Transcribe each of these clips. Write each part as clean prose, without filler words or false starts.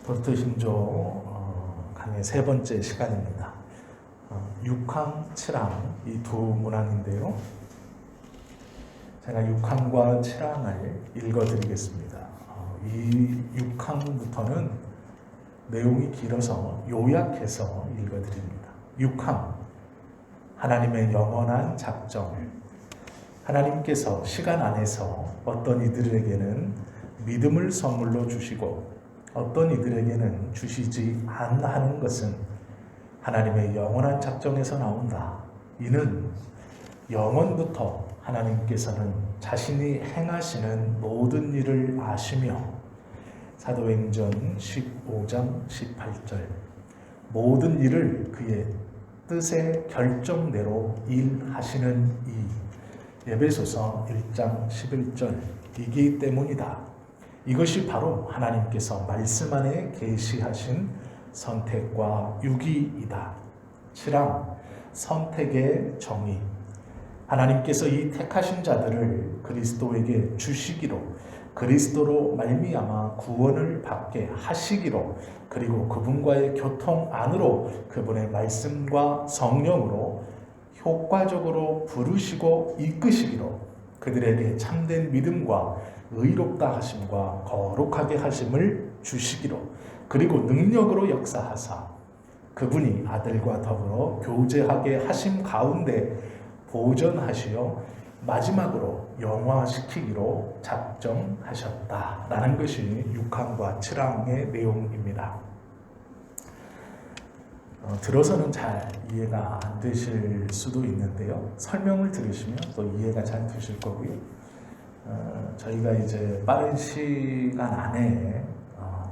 도르트신조 강의 세 번째 시간입니다. 6항, 7항 이 두 문항인데요. 제가 6항과 7항을 읽어드리겠습니다. 이 6항부터는 내용이 길어서 요약해서 읽어드립니다. 6항, 하나님의 영원한 작정. 하나님께서 시간 안에서 어떤 이들에게는 믿음을 선물로 주시고 어떤 이들에게는 주시지 않는 것은 하나님의 영원한 작정에서 나온다. 이는 영원부터 하나님께서는 자신이 행하시는 모든 일을 아시며 사도행전 15장 18절 모든 일을 그의 뜻의 결정대로 일하시는 이 에베소서 1장 11절이기 때문이다. 이것이 바로 하나님께서 말씀 안에 계시하신 선택과 유기이다. 7항, 선택의 정의. 하나님께서 이 택하신 자들을 그리스도에게 주시기로, 그리스도로 말미암아 구원을 받게 하시기로, 그리고 그분과의 교통 안으로 그분의 말씀과 성령으로 효과적으로 부르시고 이끄시기로, 그들에게 참된 믿음과 의롭다 하심과 거룩하게 하심을 주시기로, 그리고 능력으로 역사하사 그분이 아들과 더불어 교제하게 하심 가운데 보존하시어 마지막으로 영화시키기로 작정하셨다라는 것이 6항과 7항의 내용입니다. 들어서는 잘 이해가 안 되실 수도 있는데요. 설명을 들으시면 또 이해가 잘 되실 거고요. 저희가 이제 빠른 시간 안에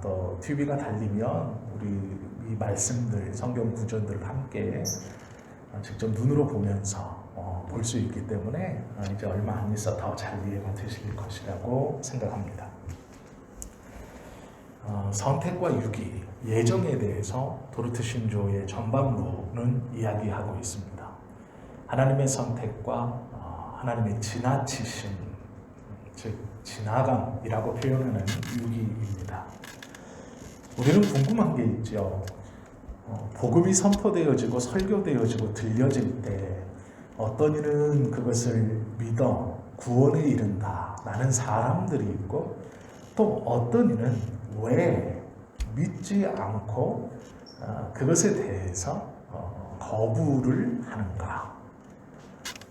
또 TV가 달리면 우리 이 말씀들, 성경 구절들을 함께 직접 눈으로 보면서 볼 수 있기 때문에 이제 얼마 안 있어 더 잘 이해가 되실 것이라고 생각합니다. 선택과 유기, 예정에 대해서 도르트신조의 전반부는 이야기하고 있습니다. 하나님의 선택과 하나님의 지나치심, 즉 지나감이라고 표현하는 유기입니다. 우리는 궁금한 게 있죠. 복음이 선포되어지고 설교되어지고 들려질 때 어떤 이는 그것을 믿어 구원에 이른다 라는 사람들이 있고, 또 어떤 이는 왜 믿지 않고 그것에 대해서 거부를 하는가.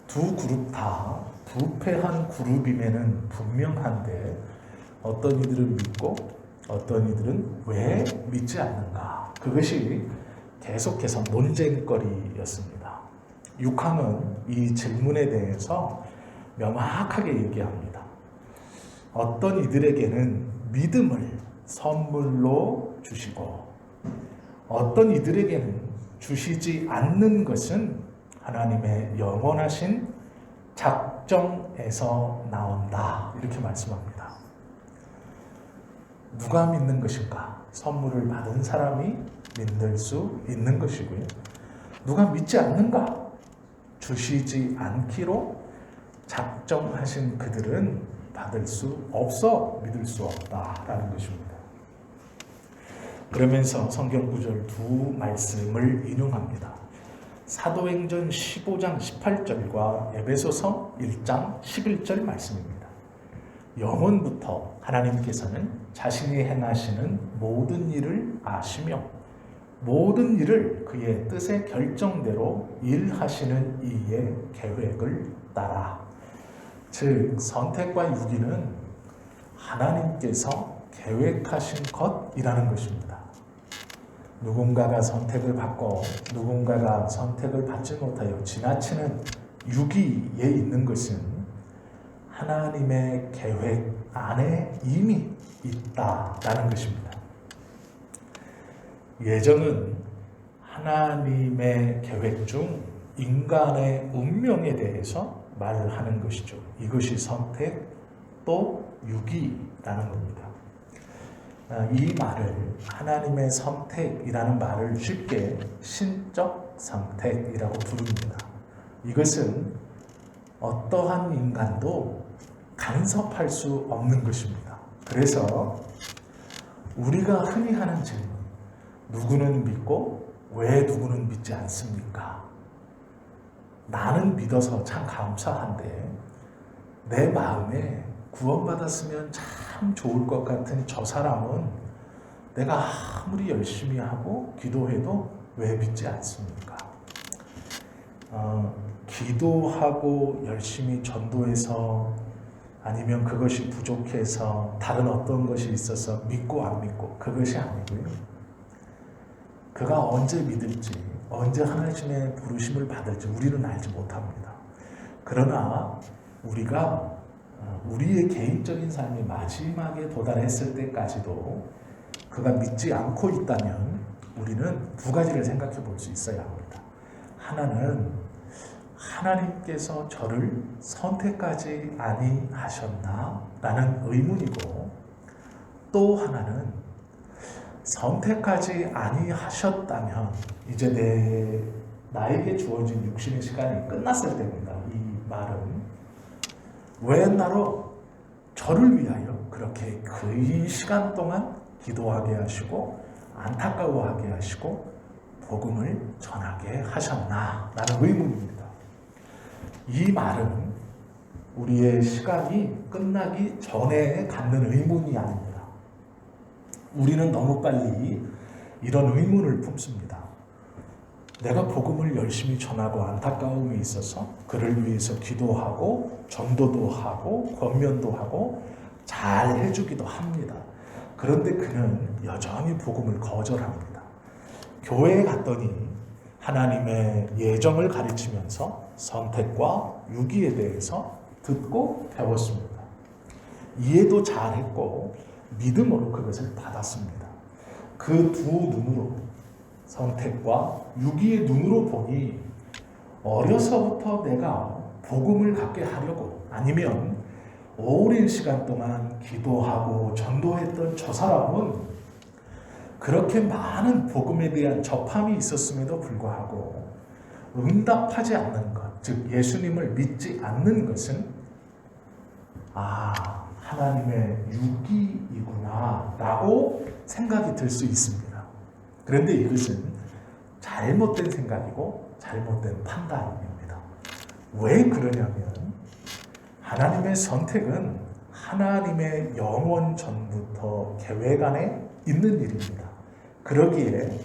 두 그룹 다 부패한 그룹임에는 분명한데 어떤 이들은 믿고 어떤 이들은 왜 믿지 않는가. 그것이 계속해서 논쟁거리였습니다. 6항은 이 질문에 대해서 명확하게 얘기합니다. 어떤 이들에게는 믿음을 선물로 주시고 어떤 이들에게는 주시지 않는 것은 하나님의 영원하신 작정에서 나온다. 이렇게 말씀합니다. 누가 믿는 것인가? 선물을 받은 사람이 믿을 수 있는 것이고요. 누가 믿지 않는가? 주시지 않기로 작정하신 그들은 받을 수 없어 믿을 수 없다라는 것입니다. 그러면서 성경 구절 두 말씀을 인용합니다. 사도행전 15장 18절과 에베소서 1장 11절 말씀입니다. 영원부터 하나님께서는 자신이 행하시는 모든 일을 아시며 모든 일을 그의 뜻의 결정대로 일하시는 이의 계획을 따라. 즉 선택과 유기는 하나님께서 계획하신 것이라는 것입니다. 누군가가 선택을 받고 누군가가 선택을 받지 못하여 지나치는 유기에 있는 것은 하나님의 계획 안에 이미 있다라는 것입니다. 예정은 하나님의 계획 중 인간의 운명에 대해서 말하는 것이죠. 이것이 선택 또 유기라는 겁니다. 이 말을, 하나님의 선택이라는 말을 쉽게 신적 선택이라고 부릅니다. 이것은 어떠한 인간도 간섭할 수 없는 것입니다. 그래서 우리가 흔히 하는 질문, 누구는 믿고 왜 누구는 믿지 않습니까? 나는 믿어서 참 감사한데 내 마음에 구원받았으면 참 좋을 것 같은 저 사람은 내가 아무리 열심히 하고 기도해도 왜 믿지 않습니까? 기도하고 열심히 전도해서 아니면 그것이 부족해서 다른 어떤 것이 있어서 믿고 안 믿고 그것이 아니고요. 그가 언제 믿을지, 언제 하나님의 부르심을 받을지 우리는 알지 못합니다. 그러나 우리가 우리의 개인적인 삶이 마지막에 도달했을 때까지도 그가 믿지 않고 있다면 우리는 두 가지를 생각해 볼 수 있어야 합니다. 하나는 하나님께서 저를 선택하지 아니하셨나? 라는 의문이고, 또 하나는 선택하지 아니하셨다면 이제 나에게 주어진 육신의 시간이 끝났을 때입니다. 이 말은 왜 나로 저를 위하여 그렇게 긴 시간 동안 기도하게 하시고 안타까워하게 하시고 복음을 전하게 하셨나? 라는 의문입니다. 이 말은 우리의 시간이 끝나기 전에 갖는 의문이 아닙니다. 우리는 너무 빨리 이런 의문을 품습니다. 내가 복음을 열심히 전하고 안타까움이 있어서 그를 위해서 기도하고 전도도 하고 권면도 하고 잘 해주기도 합니다. 그런데 그는 여전히 복음을 거절합니다. 교회에 갔더니 하나님의 예정을 가르치면서 선택과 유기에 대해서 듣고 배웠습니다. 이해도 잘했고 믿음으로 그것을 받았습니다. 그 두 눈으로, 선택과 유기의 눈으로 보니 어려서부터 내가 복음을 갖게 하려고 아니면 오랜 시간 동안 기도하고 전도했던 저 사람은 그렇게 많은 복음에 대한 접함이 있었음에도 불구하고 응답하지 않는 것, 즉 예수님을 믿지 않는 것은 하나님의 유기이구나 라고 생각이 들 수 있습니다. 그런데 이것은 잘못된 생각이고 잘못된 판단입니다. 왜 그러냐면 하나님의 선택은 하나님의 영원 전부터 계획 안에 있는 일입니다. 그러기에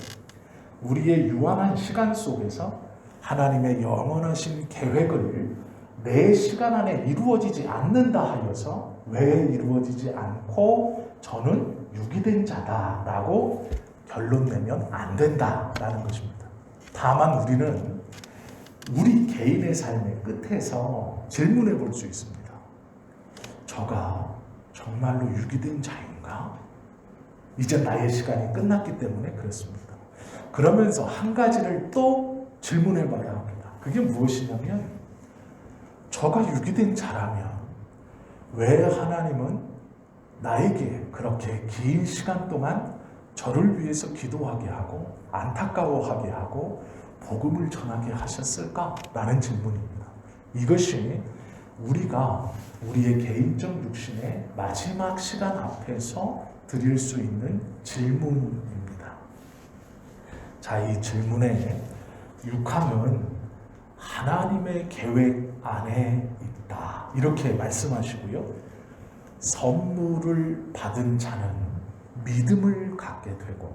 우리의 유한한 시간 속에서 하나님의 영원하신 계획을 내 시간 안에 이루어지지 않는다 하여서 왜 이루어지지 않고 저는 유기된 자다라고 결론 내면 안 된다라는 것입니다. 다만 우리는 우리 개인의 삶의 끝에서 질문해 볼 수 있습니다. 저가 정말로 유기된 자인가? 이제 나의 시간이 끝났기 때문에 그렇습니다. 그러면서 한 가지를 또 질문해 봐야 합니다. 그게 무엇이냐면 저가 유기된 자라면 왜 하나님은 나에게 그렇게 긴 시간 동안 저를 위해서 기도하게 하고 안타까워하게 하고 복음을 전하게 하셨을까라는 질문입니다. 이것이 우리가 우리의 개인적 육신의 마지막 시간 앞에서 드릴 수 있는 질문입니다. 자, 이 질문의 육함은 하나님의 계획 안에 있다 이렇게 말씀하시고요. 선물을 받은 자는 믿음을 갖게 되고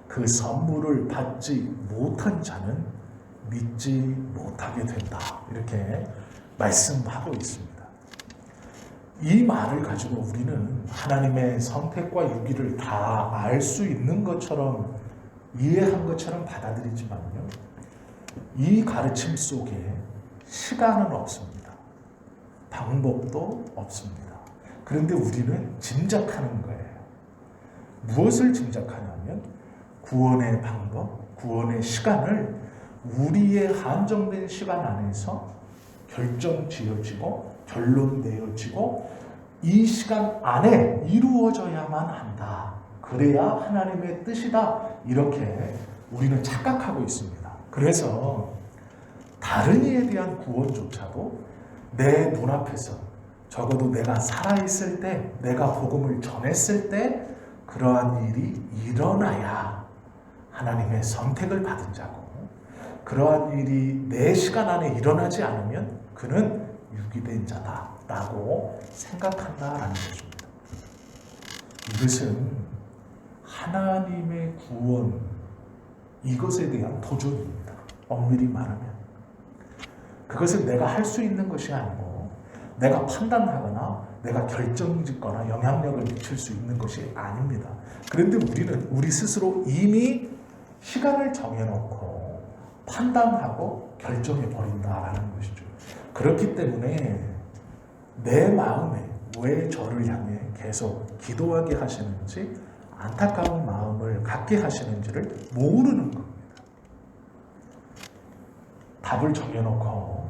그 선물을 받지 못한 자는 믿지 못하게 된다 이렇게 말씀하고 있습니다. 이 말을 가지고 우리는 하나님의 선택과 유기를 다 알 수 있는 것처럼 이해한 것처럼 받아들이지만요. 이 가르침 속에 시간은 없습니다. 방법도 없습니다. 그런데 우리는 짐작하는 거예요. 무엇을 짐작하냐면 구원의 방법, 구원의 시간을 우리의 한정된 시간 안에서 결정 지어지고 결론 내어지고 이 시간 안에 이루어져야만 한다. 그래야 하나님의 뜻이다. 이렇게 우리는 착각하고 있습니다. 그래서 다른 이에 대한 구원조차도 내 눈앞에서 적어도 내가 살아있을 때, 내가 복음을 전했을 때 그러한 일이 일어나야 하나님의 선택을 받은 자고, 그러한 일이 내 시간 안에 일어나지 않으면 그는 유기된 자다라고 생각한다라는 것입니다. 이것은 하나님의 구원, 이것에 대한 도전입니다. 엄밀히 말하면 그것은 내가 할 수 있는 것이 아니고, 내가 판단하거나 내가 결정짓거나 영향력을 미칠 수 있는 것이 아닙니다. 그런데 우리는 우리 스스로 이미 시간을 정해놓고 판단하고 결정해 버린다라는 것이죠. 그렇기 때문에 내 마음에 왜 저를 향해 계속 기도하게 하시는지, 안타까운 마음을 갖게 하시는지를 모르는 겁니다. 답을 정해놓고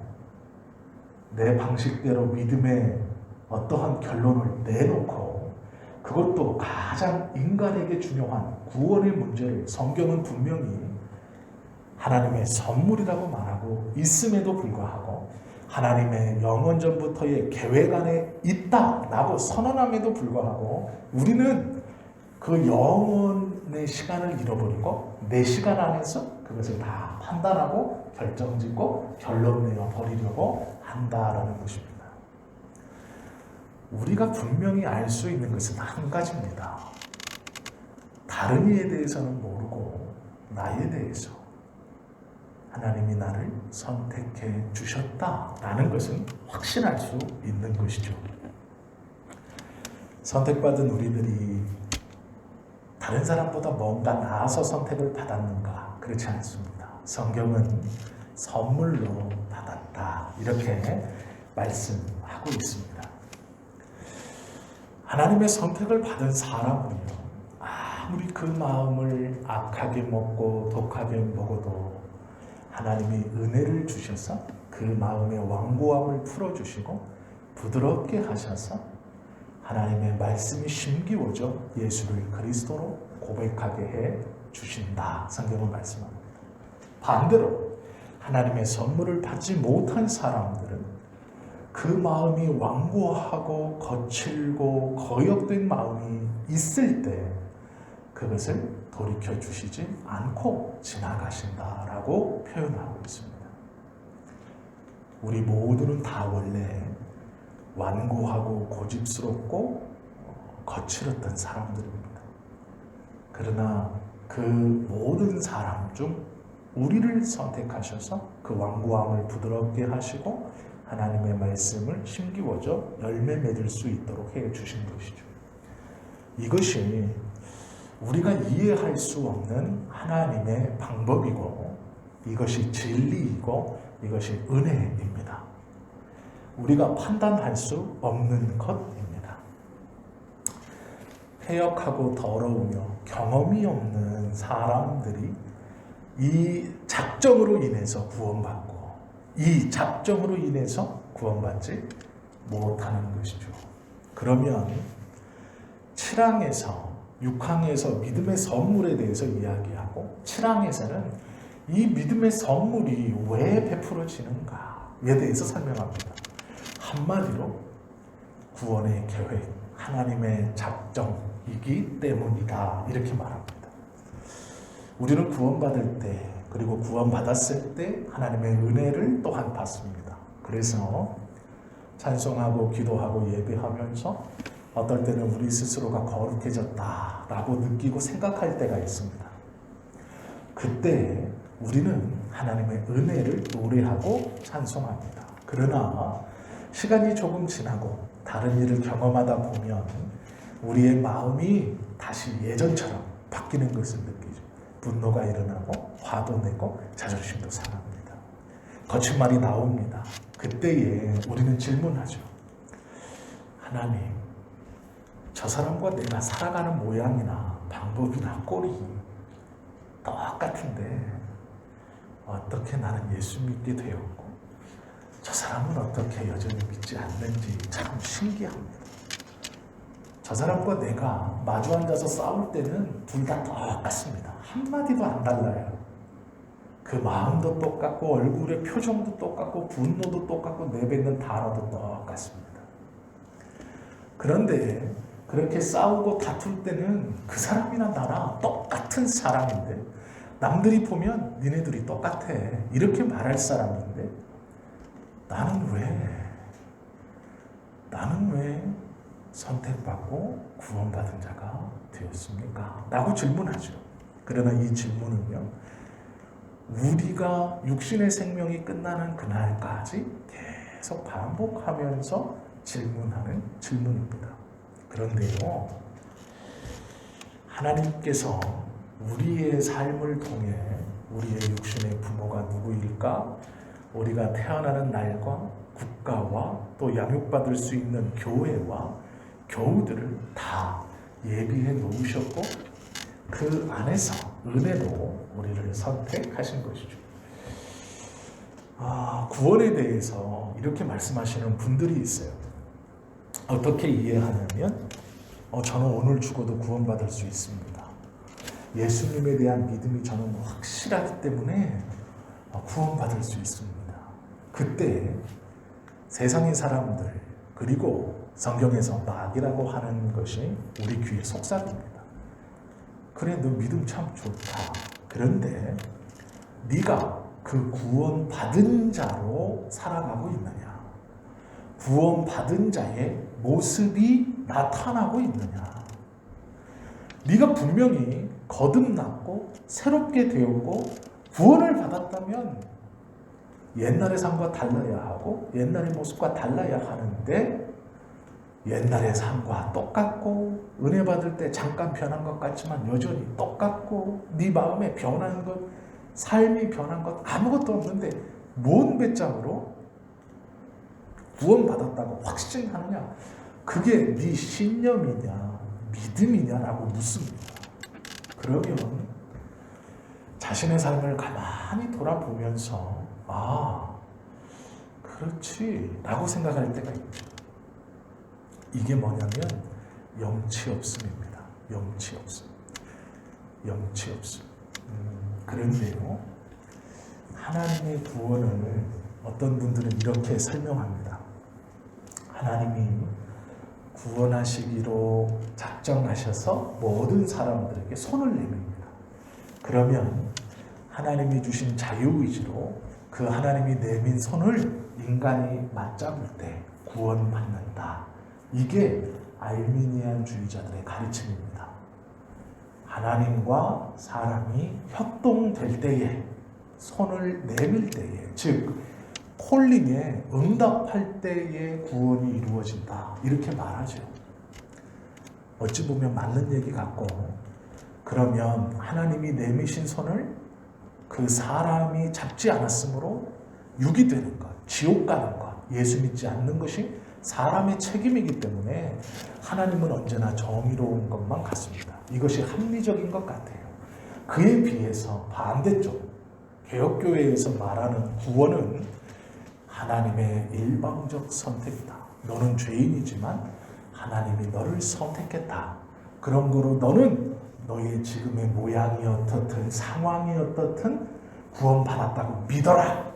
내 방식대로 믿음의 어떠한 결론을 내놓고, 그것도 가장 인간에게 중요한 구원의 문제를 성경은 분명히 하나님의 선물이라고 말하고 있음에도 불구하고, 하나님의 영원전부터의 계획 안에 있다라고 선언함에도 불구하고, 우리는 그 영혼의 시간을 잃어버리고 내 시간 안에서 그것을 다 판단하고 결정짓고 결론 내어 버리려고 한다라는 것입니다. 우리가 분명히 알 수 있는 것은 한 가지입니다. 다른 이에 대해서는 모르고 나에 대해서 하나님이 나를 선택해 주셨다라는 것은 확신할 수 있는 것이죠. 선택받은 우리들이 다른 사람보다 뭔가 나아서 선택을 받았는가? 그렇지 않습니다. 성경은 선물로 받았다, 이렇게 말씀하고 있습니다. 하나님의 선택을 받은 사람은요, 아무리 그 마음을 악하게 먹고 독하게 먹어도 하나님이 은혜를 주셔서 그 마음의 완고함을 풀어주시고 부드럽게 하셔서 하나님의 말씀이 심기워져 예수를 그리스도로 고백하게 해 주신다, 성경은 말씀합니다. 반대로 하나님의 선물을 받지 못한 사람들은 그 마음이 완고하고 거칠고 거역된 마음이 있을 때 그것을 돌이켜 주시지 않고 지나가신다라고 표현하고 있습니다. 우리 모두는 다 원래 완고하고 고집스럽고 거칠었던 사람들입니다. 그러나 그 모든 사람 중 우리를 선택하셔서 그 완고함을 부드럽게 하시고 하나님의 말씀을 심기워져 열매 맺을 수 있도록 해 주신 것이죠. 이것이 우리가 이해할 수 없는 하나님의 방법이고, 이것이 진리이고, 이것이 은혜입니다. 우리가 판단할 수 없는 것입니다. 패역하고 더러우며 경험이 없는 사람들이 이 작정으로 인해서 구원받고, 이 작정으로 인해서 구원받지 못하는 것이죠. 그러면 7항에서 6항에서 믿음의 선물에 대해서 이야기하고, 7항에서는 이 믿음의 선물이 왜 베풀어지는가에 대해서 설명합니다. 한마디로 구원의 계획, 하나님의 작정이기 때문이다, 이렇게 말합니다. 우리는 구원받을 때, 그리고 구원받았을 때 하나님의 은혜를 또한 받습니다. 그래서 찬송하고 기도하고 예배하면서 어떨 때는 우리 스스로가 거룩해졌다라고 느끼고 생각할 때가 있습니다. 그때 우리는 하나님의 은혜를 노래하고 찬송합니다. 그러나 시간이 조금 지나고 다른 일을 경험하다 보면 우리의 마음이 다시 예전처럼 바뀌는 것을 느끼죠. 분노가 일어나고 화도 내고 자존심도 상합니다. 거친 말이 나옵니다. 그때에 우리는 질문하죠. 하나님, 저 사람과 내가 살아가는 모양이나 방법이나 꼴이 똑같은데 어떻게 나는 예수 믿게 되었고 저 사람은 어떻게 여전히 믿지 않는지 참 신기합니다. 저 사람과 내가 마주 앉아서 싸울 때는 둘 다 똑같습니다. 한마디도 안 달라요. 그 마음도 똑같고 얼굴의 표정도 똑같고 분노도 똑같고 내뱉는 단어도 똑같습니다. 그런데 그렇게 싸우고 다툴 때는 그 사람이나 나나 똑같은 사람인데 남들이 보면 니네들이 똑같아 이렇게 말할 사람인데 나는 왜 선택받고 구원받은 자가 되었습니까? 라고 질문하죠. 그러나 이 질문은요, 우리가 육신의 생명이 끝나는 그날까지 계속 반복하면서 질문하는 질문입니다. 그런데요, 하나님께서 우리의 삶을 통해 우리의 육신의 부모가 누구일까? 우리가 태어나는 날과 국가와 또 양육받을 수 있는 교회와 교우들을 다 예비해 놓으셨고 그 안에서 은혜로 우리를 선택하신 것이죠. 구원에 대해서 이렇게 말씀하시는 분들이 있어요. 어떻게 이해하냐면 저는 오늘 죽어도 구원받을 수 있습니다. 예수님에 대한 믿음이 저는 확실하기 때문에 구원받을 수 있습니다. 그때 세상의 사람들 그리고 성경에서 마귀라고 하는 것이 우리 귀에 속삭입니다. 그래, 너 믿음 참 좋다. 그런데 네가 그 구원받은 자로 살아가고 있느냐? 구원받은 자의 모습이 나타나고 있느냐? 네가 분명히 거듭났고 새롭게 되었고 구원을 받았다면 옛날의 삶과 달라야 하고 옛날의 모습과 달라야 하는데 옛날의 삶과 똑같고 은혜 받을 때 잠깐 변한 것 같지만 여전히 똑같고 네 마음에 변한 것, 삶이 변한 것 아무것도 없는데 뭔 배짱으로 구원받았다고 확신하느냐? 그게 네 신념이냐 믿음이냐라고 묻습니다. 그러면 자신의 삶을 가만히 돌아보면서 그렇지 라고 생각할 때가 있죠. 이게 뭐냐면 영치 없음입니다. 영치 없음. 영치 없음. 그런데요, 하나님의 구원을 어떤 분들은 이렇게 설명합니다. 하나님이 구원하시기로 작정하셔서 모든 사람들에게 손을 내밉니다. 그러면 하나님이 주신 자유의지로 그 하나님이 내민 손을 인간이 맞잡을 때 구원받는다. 이게 알미니안주의자들의 가르침입니다. 하나님과 사람이 협동될 때에, 손을 내밀 때에, 즉 콜링에 응답할 때에 구원이 이루어진다. 이렇게 말하죠. 어찌 보면 맞는 얘기 같고, 그러면 하나님이 내미신 손을 그 사람이 잡지 않았으므로 육이 되는 것, 지옥 가는 것, 예수 믿지 않는 것이 사람의 책임이기 때문에 하나님은 언제나 정의로운 것만 같습니다. 이것이 합리적인 것 같아요. 그에 비해서 반대쪽 개혁교회에서 말하는 구원은 하나님의 일방적 선택이다. 너는 죄인이지만 하나님이 너를 선택했다. 그런 거로 너는 너의 지금의 모양이 어떻든 상황이 어떻든 구원받았다고 믿어라.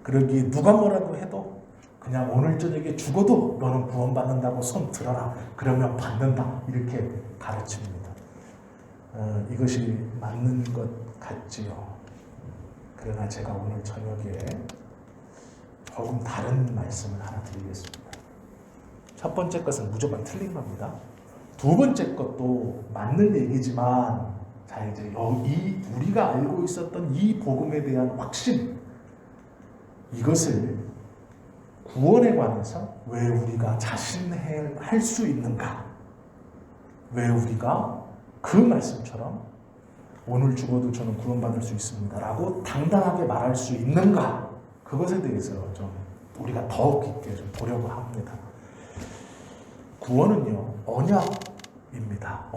그러기에 누가 뭐라고 해도 그냥 오늘 저녁에 죽어도 너는 구원받는다고 손 들어라. 그러면 받는다. 이렇게 가르칩니다. 이것이 맞는 것 같지요. 그러나 제가 오늘 저녁에 조금 다른 말씀을 하나 드리겠습니다. 첫 번째 것은 무조건 틀린 겁니다. 두 번째 것도 맞는 얘기지만, 자 이제 우리가 알고 있었던 이 복음에 대한 확신, 이것을 구원에 관해서 왜 우리가 자신할 수 있는가? 왜 우리가 그 말씀처럼 오늘 죽어도 저는 구원받을 수 있습니다 라고 당당하게 말할 수 있는가? 그것에 대해서 좀 우리가 더 깊게 좀 보려고 합니다. 구원은요, 언약입니다.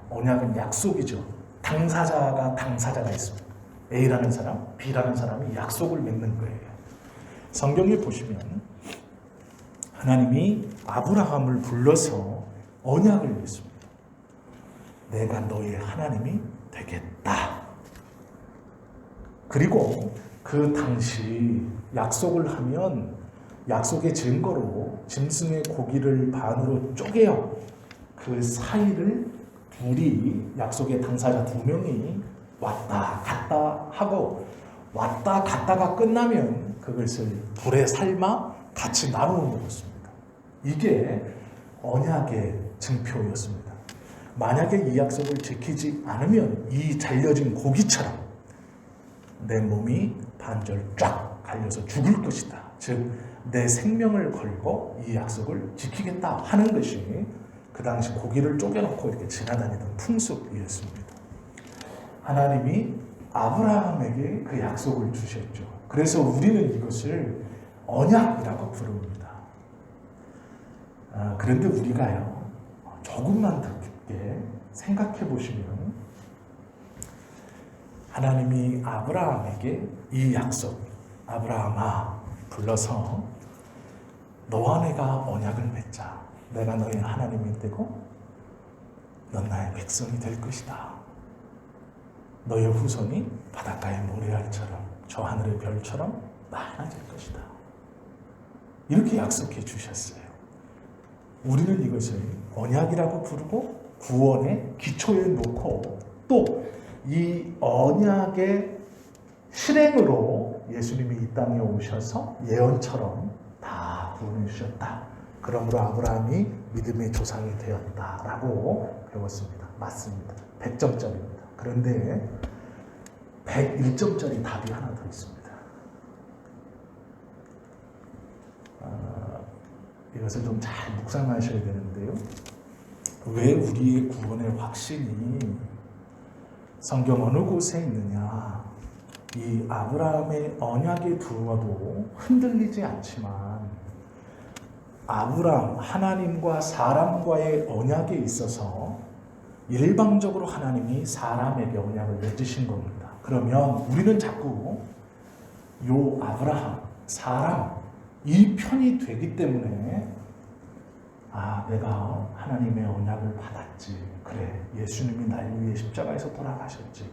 언약은 약속이죠. 당사자가 있습니다. A라는 사람, B라는 사람이 약속을 맺는 거예요. 성경에 보시면 하나님이 아브라함을 불러서 언약을 맺습니다. 내가 너의 하나님이 되겠다. 그리고 그 당시 약속을 하면 약속의 증거로 짐승의 고기를 반으로 쪼개어 그 사이를 둘이, 약속의 당사자 두 명이 왔다 갔다 하고, 왔다 갔다가 끝나면 그것을 불에 삶아 같이 나누어 먹었습니다. 이게 언약의 증표였습니다. 만약에 이 약속을 지키지 않으면 이 잘려진 고기처럼 내 몸이 반절 쫙 갈려서 죽을 것이다. 즉 내 생명을 걸고 이 약속을 지키겠다 하는 것이 그 당시 고기를 쪼개놓고 이렇게 지나다니던 풍습이었습니다. 하나님이 아브라함에게 그 약속을 주셨죠. 그래서 우리는 이것을 언약이라고 부릅니다. 그런데 우리가요, 조금만 더 깊게 생각해 보시면, 하나님이 아브라함에게 이 약속, 아브라함아 불러서 너와 내가 언약을 맺자. 내가 너의 하나님이 되고 넌 나의 백성이 될 것이다. 너의 후손이 바닷가의 모래알처럼 저 하늘의 별처럼 많아질 것이다. 이렇게 약속해 주셨어요. 우리는 이것을 언약이라고 부르고 구원의 기초에 놓고, 또 이 언약의 실행으로 예수님이 이 땅에 오셔서 예언처럼 다 구원해 주셨다. 그러므로 아브라함이 믿음의 조상이 되었다라고 배웠습니다. 맞습니다. 100점짜리입니다. 그런데 101점짜리 답이 하나 더 있습니다. 이것을 좀 잘 묵상하셔야 되는데요. 왜 우리의 구원의 확신이 성경 어느 곳에 있느냐? 이 아브라함의 언약에 두어도 흔들리지 않지만, 아브라함, 하나님과 사람과의 언약에 있어서 일방적으로 하나님이 사람에게 언약을 맺으신 겁니다. 그러면 우리는 자꾸 요 아브라함, 사람 이 편이 되기 때문에, 내가 하나님의 언약을 받았지. 그래, 예수님이 날 위해 십자가에서 돌아가셨지.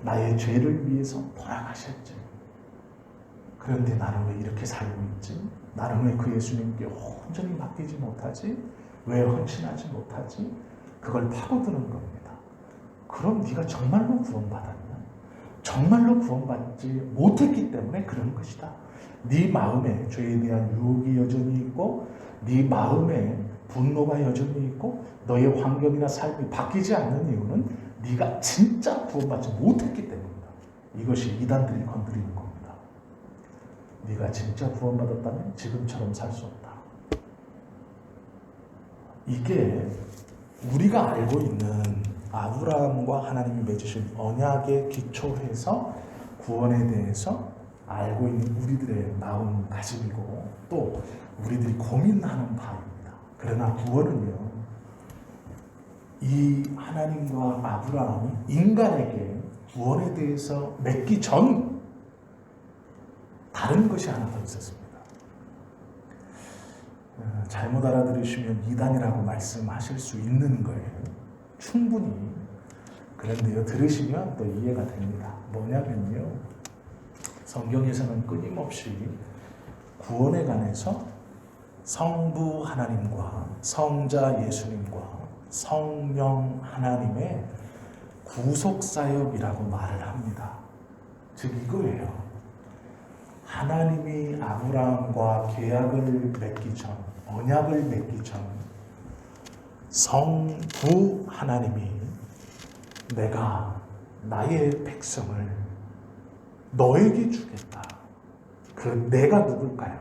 나의 죄를 위해서 돌아가셨지. 그런데 나는 왜 이렇게 살고 있지? 나는 왜 그 예수님께 온전히 맡기지 못하지? 왜 헌신하지 못하지? 그걸 파고드는 겁니다. 그럼 네가 정말로 구원받았냐? 정말로 구원받지 못했기 때문에 그런 것이다. 네 마음에 죄에 대한 유혹이 여전히 있고, 네 마음에 분노가 여전히 있고, 너의 환경이나 삶이 바뀌지 않는 이유는 네가 진짜 구원받지 못했기 때문이다. 이것이 이단들이 건드리는 겁니다. 네가 진짜 구원받았다면 지금처럼 살 수 없다. 이게 우리가 알고 있는 아브라함과 하나님이 맺으신 언약에 기초해서 구원에 대해서 알고 있는 우리들의 마음가짐이고, 또 우리들이 고민하는 바입니다. 그러나 구원은요, 이 하나님과 아브라함이 인간에게 구원에 대해서 맺기 전 다른 것이 하나 더 있었습니다. 잘못 알아들으시면 이단이라고 말씀하실 수 있는 거예요. 충분히. 그런데요, 들으시면 또 이해가 됩니다. 뭐냐면요, 성경에서는 끊임없이 구원에 관해서 성부 하나님과 성자 예수님과 성령 하나님의 구속사역이라고 말을 합니다. 즉 이거예요. 하나님이 아브라함과 계약을 맺기 전, 언약을 맺기 전, 성부 하나님이 내가 나의 백성을 너에게 주겠다. 그 내가 누굴까요?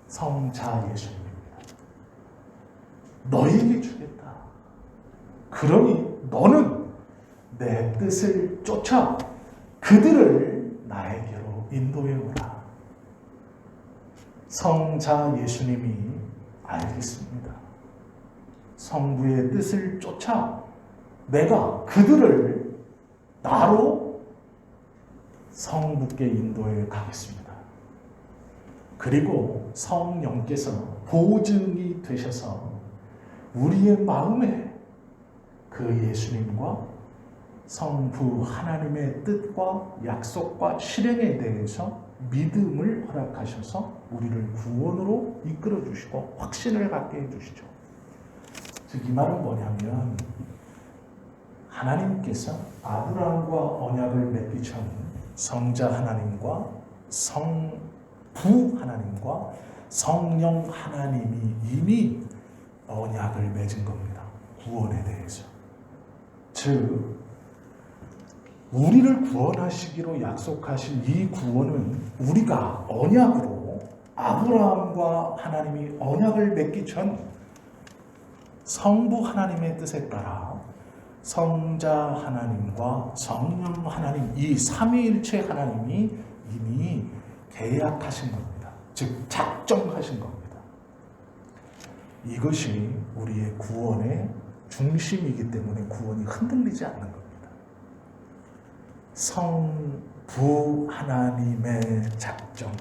성자 예수님입니다. 너에게 주겠다. 그러니 너는 내 뜻을 쫓아 그들을 나에게로 인도해 오라. 성자 예수님이 알겠습니다. 성부의 뜻을 쫓아 내가 그들을 나로 성부께 인도해 가겠습니다. 그리고 성령께서 보증이 되셔서 우리의 마음에 그 예수님과 성부 하나님의 뜻과 약속과 실행에 대해서 믿음을 허락하셔서 우리를 구원으로 이끌어 주시고 확신을 갖게 해주시죠. 즉 이 말은 뭐냐면 하나님께서 아브라함과 언약을 맺기 전 성자 하나님과 성부 하나님과 성령 하나님이 이미 언약을 맺은 겁니다. 구원에 대해서. 즉 우리를 구원하시기로 약속하신 이 구원은 우리가 언약으로 아브라함과 하나님이 언약을 맺기 전 성부 하나님의 뜻에 따라 성자 하나님과 성령 하나님 이 삼위일체 하나님이 이미 계약하신 겁니다. 즉 작정하신 겁니다. 이것이 우리의 구원의 중심이기 때문에 구원이 흔들리지 않는 겁니다. 성부 하나님의 작정,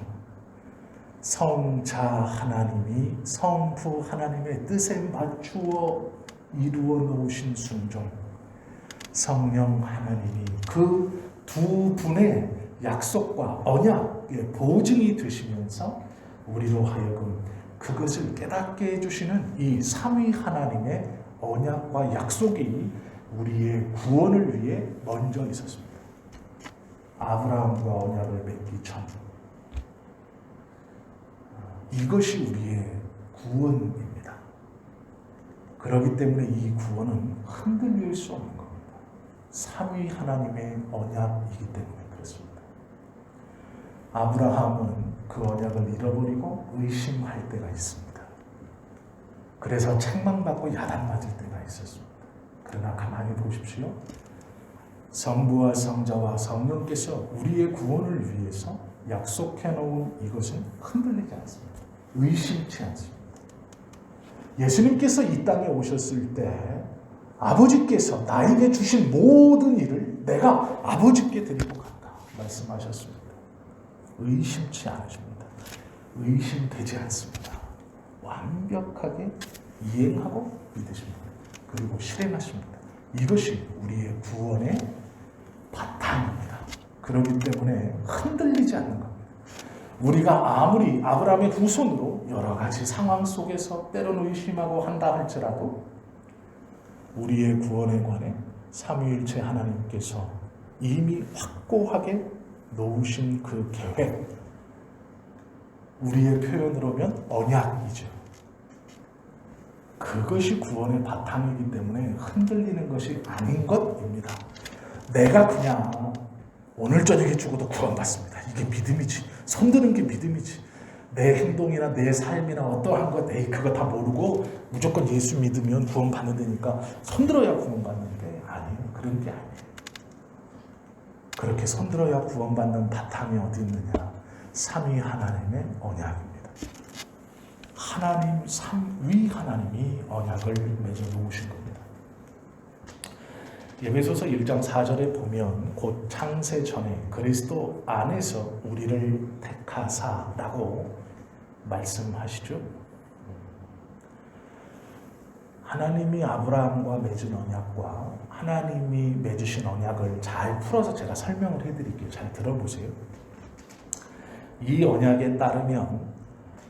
성자 하나님이 성부 하나님의 뜻에 맞추어 이루어 놓으신 순종, 성령 하나님이 그 두 분의 약속과 언약의 보증이 되시면서 우리로 하여금 그것을 깨닫게 해주시는 이 삼위 하나님의 언약과 약속이 우리의 구원을 위해 먼저 있었습니다. 아브라함과 언약을 맺기 전 이것이 우리의 구원입니다. 그렇기 때문에 이 구원은 흔들릴 수 없는 겁니다. 삼위 하나님의 언약이기 때문에 그렇습니다. 아브라함은 그 언약을 잃어버리고 의심할 때가 있습니다. 그래서 책망받고 야단맞을 때가 있었습니다. 그러나 가만히 보십시오. 성부와 성자와 성령께서 우리의 구원을 위해서 약속해 놓은 이것은 흔들리지 않습니다. 의심치 않습니다. 예수님께서 이 땅에 오셨을 때 아버지께서 나에게 주신 모든 일을 내가 아버지께 드리고 간다 말씀하셨습니다. 의심치 않으십니다. 의심되지 않습니다. 완벽하게 이행하고 믿으십니다. 그리고 실행하십니다. 이것이 우리의 구원의 바탕입니다. 그렇기 때문에 흔들리지 않는 겁니다. 우리가 아무리 아브라함의 후손으로 여러 가지 상황 속에서 때로는 의심하고 한다 할지라도 우리의 구원에 관해 삼위일체 하나님께서 이미 확고하게 놓으신 그 계획, 우리의 표현으로면 언약이죠. 그것이 구원의 바탕이기 때문에 흔들리는 것이 아닌 것입니다. 내가 그냥 오늘 저녁에 죽어도 구원받습니다. 이게 믿음이지. 손드는 게 믿음이지. 내 행동이나 내 삶이나 어떠한 것, 그거 다 모르고 무조건 예수 믿으면 구원받는 데니까 손들어야 구원받는데 아니에요. 그런 게 아니에요. 그렇게 손들어야 구원받는 바탕이 어디 있느냐? 삼위 하나님의 언약입니다. 하나님, 삼위 하나님이 언약을 맺어 놓으신 겁니다. 에베소서 1장 4절에 보면 곧 창세 전에 그리스도 안에서 우리를 택하사라고 말씀하시죠. 하나님이 아브라함과 맺은 언약과 하나님이 맺으신 언약을 잘 풀어서 제가 설명을 해드릴게요. 잘 들어보세요. 이 언약에 따르면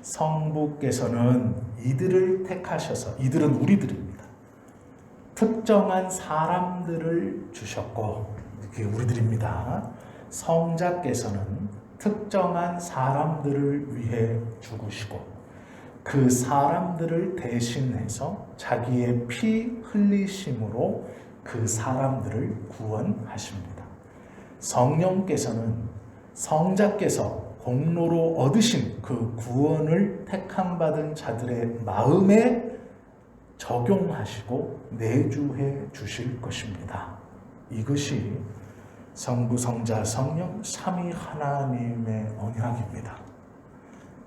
성부께서는 이들을 택하셔서, 이들은 우리들입니다. 특정한 사람들을 주셨고, 이게 우리들입니다. 성자께서는 특정한 사람들을 위해 죽으시고 그 사람들을 대신해서 자기의 피 흘리심으로 그 사람들을 구원하십니다. 성령께서는 성자께서 공로로 얻으신 그 구원을 택함받은 자들의 마음에 적용하시고 내주해 주실 것입니다. 이것이 성부, 성자, 성령, 삼위 하나님의 언약입니다.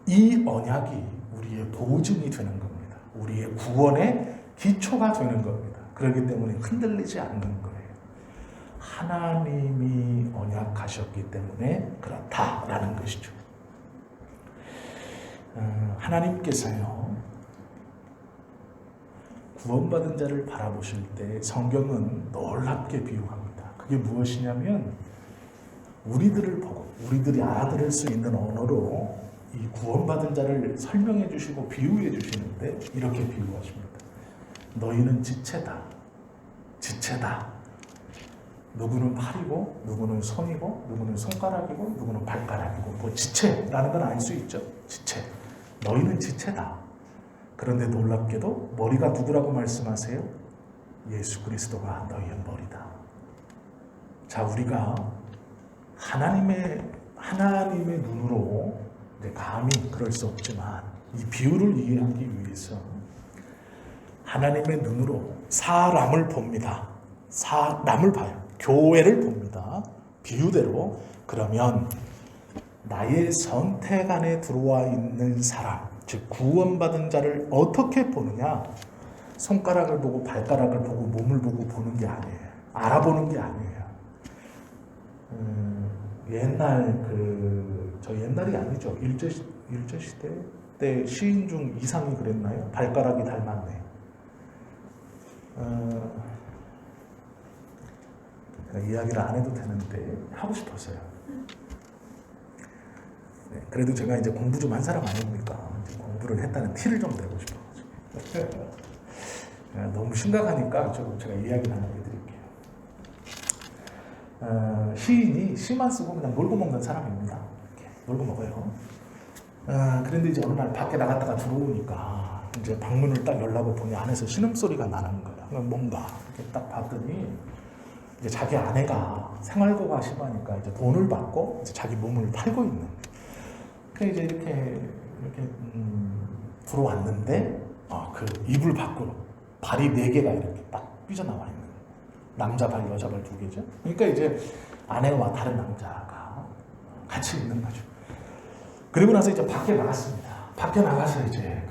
이 언약이 우리의 보증이 되는 겁니다. 우리의 구원의 기초가 되는 겁니다. 그렇기 때문에 흔들리지 않는 거예요. 하나님이 언약하셨기 때문에 그렇다라는 것이죠. 하나님께서요, 구원받은 자를 바라보실 때 성경은 놀랍게 비유합니다. 그게 무엇이냐면 우리들을 보고 우리들이 알아들을 수 있는 언어로 이 구원받은 자를 설명해 주시고 비유해 주시는데 이렇게 비유하십니다. 너희는 지체다. 지체다. 누구는 팔이고 누구는 손이고 누구는 손가락이고 누구는 발가락이고 뭐 지체라는 건 알 수 있죠. 지체. 너희는 지체다. 그런데 놀랍게도 머리가 누구라고 말씀하세요? 예수 그리스도가 너희의 머리다. 자, 우리가 하나님의 눈으로 이제 감히 그럴 수 없지만 이 비유를 이해하기 위해서 하나님의 눈으로 사람을 봅니다. 사람을 봐요. 교회를 봅니다. 비유대로. 그러면 나의 선택 안에 들어와 있는 사람, 즉 구원받은 자를 어떻게 보느냐? 손가락을 보고 발가락을 보고 몸을 보고 보는 게 아니에요. 알아보는 게 아니에요. 저 옛날이 아니죠. 일제시대 때 시인 중 이상이 그랬나요? 발가락이 닮았네. 이야기를 안 해도 되는데 하고 싶었어요. 네, 그래도 제가 이제 공부 좀 한 사람 아닙니까? 공부를 했다는 티를 좀 내고 싶어가지고. 너무 심각하니까 제가 이야기를 하나 해드릴게요. 시인이 시만 쓰고 그냥 놀고 먹는 사람입니다. 이렇게 놀고 먹어요. 그런데 이제 어느 날 밖에 나갔다가 들어오니까 이제 방문을 딱 열라고 보니 안에서 신음소리가 나는 거예요. 뭔가 이렇게 딱 봤더니 이제 자기 아내가 생활고가 심하니까 이제 돈을 받고 이제 자기 몸을 팔고 있는. 그 이제 이렇게 들어왔는데 그 이불 밖으로 발이 4개가 이렇게 딱 삐져나와 있는. 남자 발, 여자 발 2개죠. 그러니까 이제 아내와 다른 남자가 같이 있는 거죠. 그리고 나서 이제 밖에 나갔습니다. 밖에 나가서 이제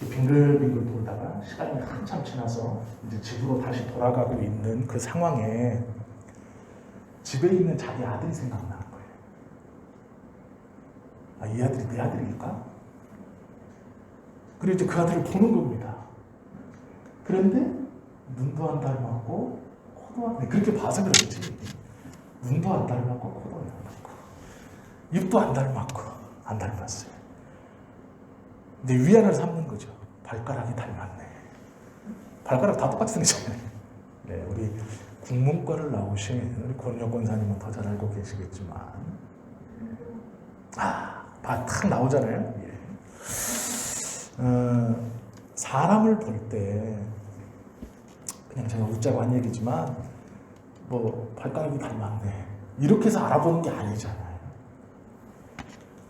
빙글빙글 돌다가 시간이 한참 지나서 이제 집으로 다시 돌아가고 있는 그 상황에 집에 있는 자기 아들이 생각나는 거예요. 이 아들이 내 아들일까? 그리고 이제 그 아들을 보는 겁니다. 그런데 눈도 안 닮았고 코도 안, 그렇게 봐서 그렇지. 눈도 안 닮았고 코도 안 닮았고 입도 안 닮았고 안 닮았어요. 이제 위안을 삼는 거죠. 발가락이 닮았네. 발가락 다 똑같이 생겼잖아요. 네, 우리 국문과를 나오신 우리 권혁 권사님은 더 잘 알고 계시겠지만 탁 나오잖아요. 예. 사람을 볼 때 그냥 제가 웃자고 한 얘기지만 뭐 발가락이 닮았네 이렇게 해서 알아보는 게 아니잖아요.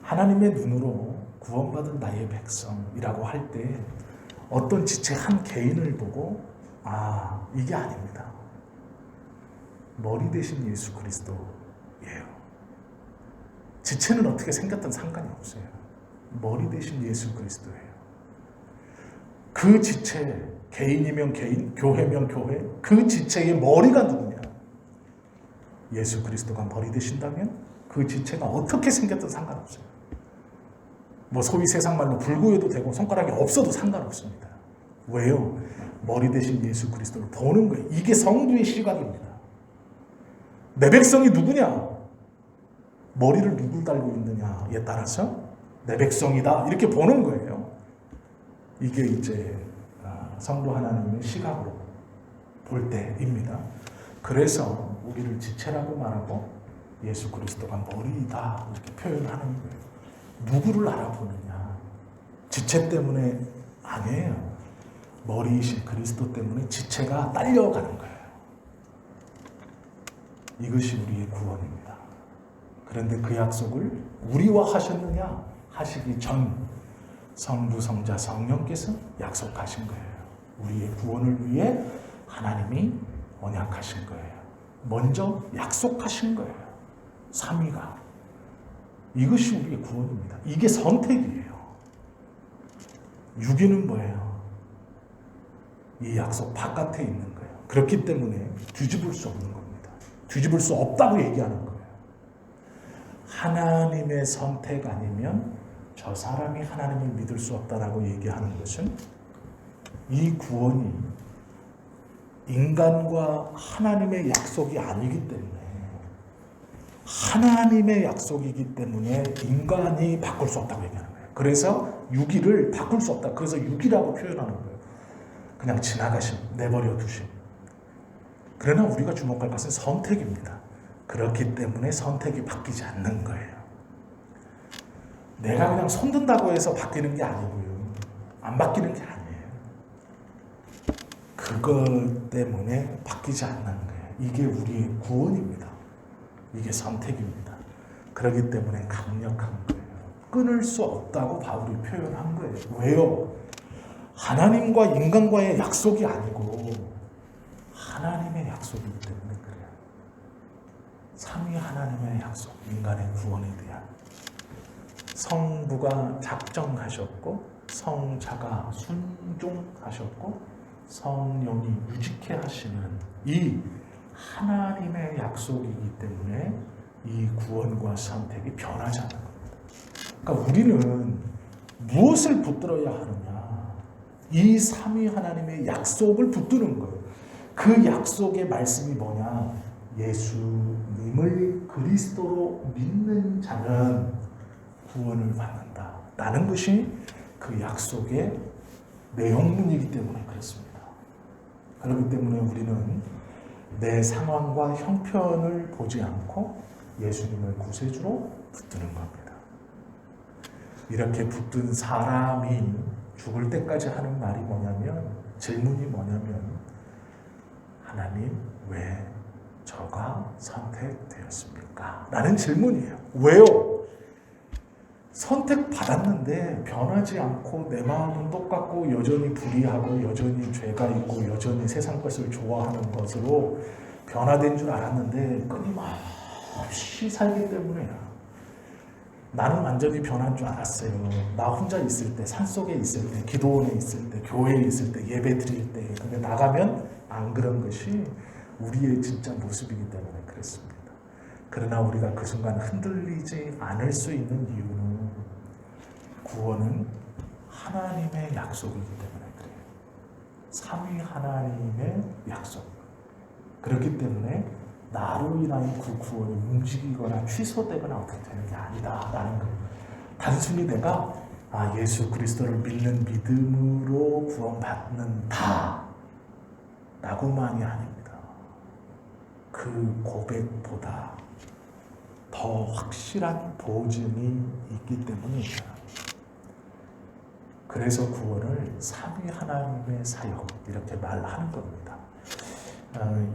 하나님의 눈으로 구원받은 나의 백성이라고 할 때 어떤 지체 한 개인을 보고 이게 아닙니다. 머리 대신 예수 그리스도예요. 지체는 어떻게 생겼든 상관이 없어요. 머리 대신 예수 그리스도예요. 그 지체, 개인이면 개인, 교회면 교회, 그 지체의 머리가 누구냐? 예수 그리스도가 머리 되신다면 그 지체가 어떻게 생겼든 상관없어요. 뭐 소위 세상 말로 불구해도 되고 손가락이 없어도 상관없습니다. 왜요? 머리 대신 예수 그리스도를 보는 거예요. 이게 성도의 시각입니다. 내 백성이 누구냐? 머리를 누굴 달고 있느냐에 따라서 내 백성이다 이렇게 보는 거예요. 이게 이제 성도 하나님의 시각으로 볼 때입니다. 그래서 우리를 지체라고 말하고 예수 그리스도가 머리이다 이렇게 표현하는 거예요. 누구를 알아보느냐? 지체 때문에 아니에요. 머리이신 그리스도 때문에 지체가 딸려가는 거예요. 이것이 우리의 구원입니다. 그런데 그 약속을 우리와 하셨느냐? 하시기 전 성부, 성자, 성령께서 약속하신 거예요. 우리의 구원을 위해 하나님이 언약하신 거예요. 먼저 약속하신 거예요. 삼위가. 이것이 우리의 구원입니다. 이게 선택이에요. 유기는 뭐예요? 이 약속 바깥에 있는 거예요. 그렇기 때문에 뒤집을 수 없는 겁니다. 뒤집을 수 없다고 얘기하는 거예요. 하나님의 선택 아니면 저 사람이 하나님을 믿을 수 없다라고 얘기하는 것은 이 구원이 인간과 하나님의 약속이 아니기 때문에 하나님의 약속이기 때문에 인간이 바꿀 수 없다고 얘기하는 거예요. 그래서 유기를 바꿀 수 없다. 그래서 유기라고 표현하는 거예요. 그냥 지나가심, 내버려 두심. 그러나 우리가 주목할 것은 선택입니다. 그렇기 때문에 선택이 바뀌지 않는 거예요. 내가 그냥 손든다고 해서 바뀌는 게 아니고요. 안 바뀌는 게 아니에요. 그것 때문에 바뀌지 않는 거예요. 이게 우리의 구원입니다. 이게 선택입니다. 그렇기 때문에 강력한 거예요. 끊을 수 없다고 바울이 표현한 거예요. 왜요? 하나님과 인간과의 약속이 아니고 하나님의 약속이기 때문에 그래요. 삼위 하나님의 약속, 인간의 구원에 대한 성부가 작정하셨고 성자가 순종하셨고 성령이 유직해 하시는 이 하나님의 약속이기 때문에 이 구원과 선택이 변하지 않는 겁니다. 그러니까 우리는 무엇을 붙들어야 하느냐? 이 삼위 하나님의 약속을 붙드는 거예요. 그 약속의 말씀이 뭐냐? 예수님을 그리스도로 믿는 자는 구원을 받는다 라는 것이 그 약속의 내용문이기 때문에 그렇습니다. 그렇기 때문에 우리는 내 상황과 형편을 보지 않고 예수님을 구세주로 붙드는 겁니다. 이렇게 붙든 사람이 죽을 때까지 하는 말이 뭐냐면, 질문이 뭐냐면, 하나님 왜 저가 선택되었습니까? 라는 질문이에요. 왜요? 선택받았는데 변하지 않고 내 마음은 똑같고 여전히 불의하고 여전히 죄가 있고 여전히 세상 것을 좋아하는 것으로 변화된 줄 알았는데 끊임없이 살기 때문에요. 나는 완전히 변한 줄 알았어요. 나 혼자 있을 때, 산속에 있을 때, 기도원에 있을 때, 교회에 있을 때, 예배 드릴 때. 근데 나가면 안 그런 것이 우리의 진짜 모습이기 때문에 그렇습니다. 그러나 우리가 그 순간 흔들리지 않을 수 있는 이유는 구원은 하나님의 약속이기 때문에 그래요. 삼위 하나님의 약속. 그렇기 때문에 나로 인하여 그 구원이 움직이거나 취소되거나 어떻게 되는 게 아니다라는 거예요. 단순히 내가 예수 그리스도를 믿는 믿음으로 구원받는다 라고만이 아닙니다. 그 고백보다 더 확실한 보증이 있기 때문입니다. 그래서 구원을 삼위 하나님의 사역 이렇게 말하는 겁니다.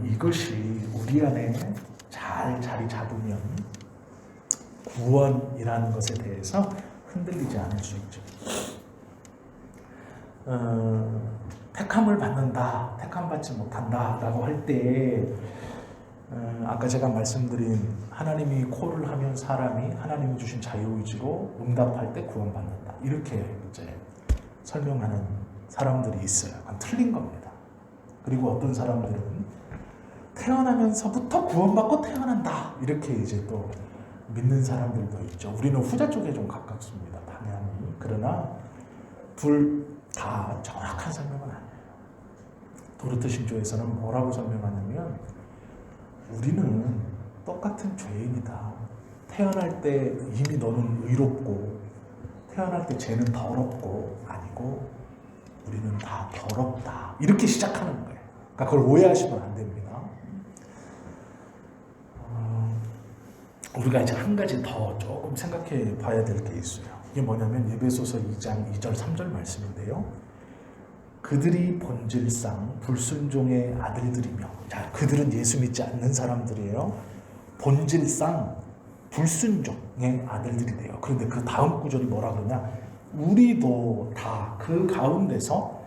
이것이 우리 안에 잘 자리 잡으면 구원이라는 것에 대해서 흔들리지 않을 수 있죠. 택함을 받는다, 택함받지 못한다 라고 할 때 아까 제가 말씀드린 하나님이 콜을 하면 사람이 하나님이 주신 자유의지로 응답할 때 구원받는다 이렇게 이제 설명하는 사람들이 있어요. 그건 틀린 겁니다. 그리고 어떤 사람들은 태어나면서부터 구원받고 태어난다 이렇게 이제 또 믿는 사람들도 있죠. 우리는 후자 쪽에 좀 가깝습니다. 방향이. 그러나 둘 다 정확한 설명은 아니에요. 도르트 신조에서는 뭐라고 설명하냐면 우리는 똑같은 죄인이다. 태어날 때 이미 너는 의롭고 태어날 때 죄는 더럽고 아니고 우리는 다 더럽다. 이렇게 시작하는 거예요. 그러니까 그걸 오해하시면 안 됩니다. 우리가 이제 한 가지 더 조금 생각해 봐야 될 게 있어요. 이게 뭐냐면 에베소서 2장 2절 3절 말씀인데요. 그들이 본질상 불순종의 아들들이며, 자, 그들은 예수 믿지 않는 사람들이에요. 본질상 불순종의 아들들이 돼요. 그런데 그 다음 구절이 뭐라 그러냐? 우리도 다 그 가운데서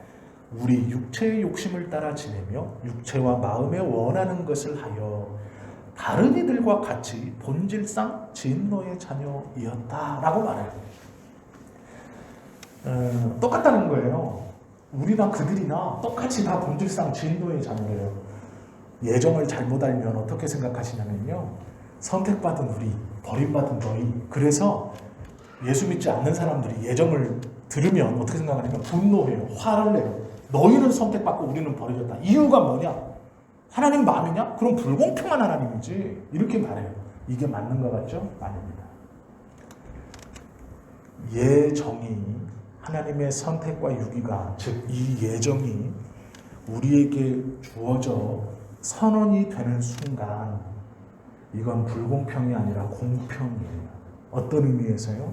우리 육체의 욕심을 따라 지내며 육체와 마음에 원하는 것을 하여 다른 이들과 같이 본질상 진노의 자녀이었다라고 말해요. 똑같다는 거예요. 우리나 그들이나 똑같이 다 본질상 진노의 자녀래요. 예정을 잘못 알면 어떻게 생각하시냐면요. 선택받은 우리, 버림받은 너희. 그래서 예수 믿지 않는 사람들이 예정을 들으면 어떻게 생각하냐면 분노해요. 화를 내요. 너희는 선택받고 우리는 버려졌다. 이유가 뭐냐? 하나님 마음이냐? 그럼 불공평한 하나님이지. 이렇게 말해요. 이게 맞는 것 같죠? 아닙니다. 예정이, 하나님의 선택과 유기가, 즉 이 예정이 우리에게 주어져 선언이 되는 순간 이건 불공평이 아니라 공평이에요. 어떤 의미에서요?